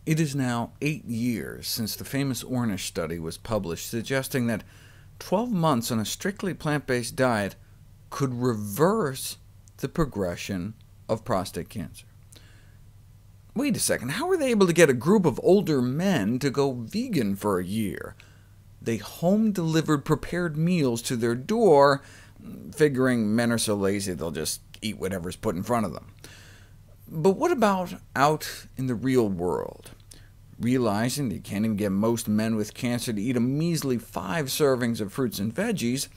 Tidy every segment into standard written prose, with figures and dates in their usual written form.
It is now 8 years since the famous Ornish study was published, suggesting that 12 months on a strictly plant-based diet could reverse the progression of prostate cancer. Wait a second, how were they able to get a group of older men to go vegan for a year? They home-delivered prepared meals to their door, figuring men are so lazy they'll just eat whatever's put in front of them. But what about out in the real world? Realizing that you can't even get most men with cancer to eat a measly 5 servings of fruits and veggies,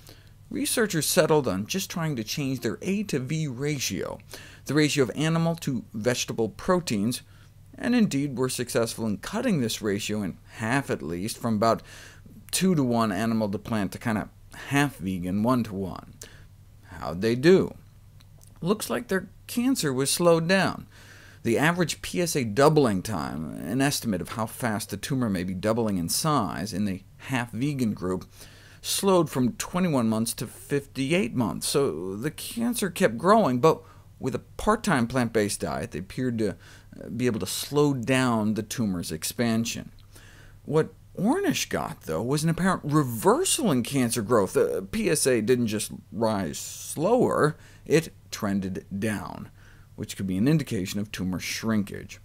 researchers settled on just trying to change their A to V ratio, the ratio of animal to vegetable proteins, and indeed were successful in cutting this ratio in half at least, from about 2 to 1 animal to plant to kind of half vegan, 1 to 1. How'd they do? Looks like their cancer was slowed down. The average PSA doubling time, an estimate of how fast the tumor may be doubling in size in the half-vegan group, slowed from 21 months to 58 months, so the cancer kept growing, but with a part-time plant-based diet, they appeared to be able to slow down the tumor's expansion. What Ornish got, though, was an apparent reversal in cancer growth. The PSA didn't just rise slower, it trended down, which could be an indication of tumor shrinkage.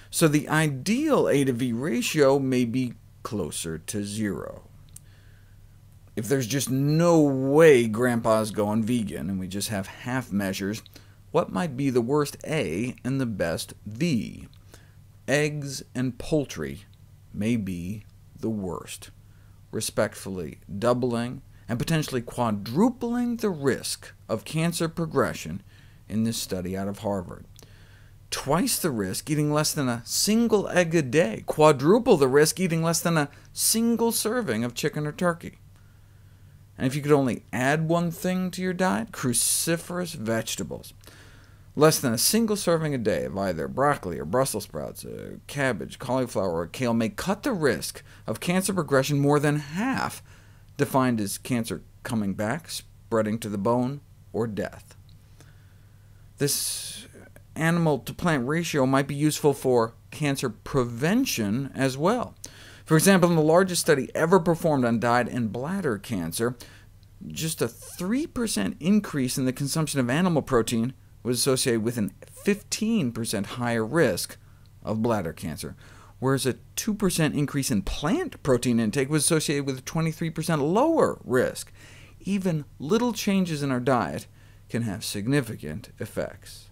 So the ideal A to V ratio may be closer to 0. If there's just no way Grandpa's going vegan, and we just have half measures, what might be the worst A and the best V? Eggs and poultry may be the worst, respectfully doubling and potentially quadrupling the risk of cancer progression in this study out of Harvard. Twice the risk eating less than a single egg a day, quadruple the risk eating less than a single serving of chicken or turkey. And if you could only add one thing to your diet, cruciferous vegetables. Less than a single serving a day of either broccoli or Brussels sprouts, cabbage, cauliflower, or kale may cut the risk of cancer progression more than half, defined as cancer coming back, spreading to the bone, or death. This animal-to-plant ratio might be useful for cancer prevention as well. For example, in the largest study ever performed on diet and bladder cancer, just a 3% increase in the consumption of animal protein was associated with a 15% higher risk of bladder cancer, whereas a 2% increase in plant protein intake was associated with a 23% lower risk. Even little changes in our diet can have significant effects.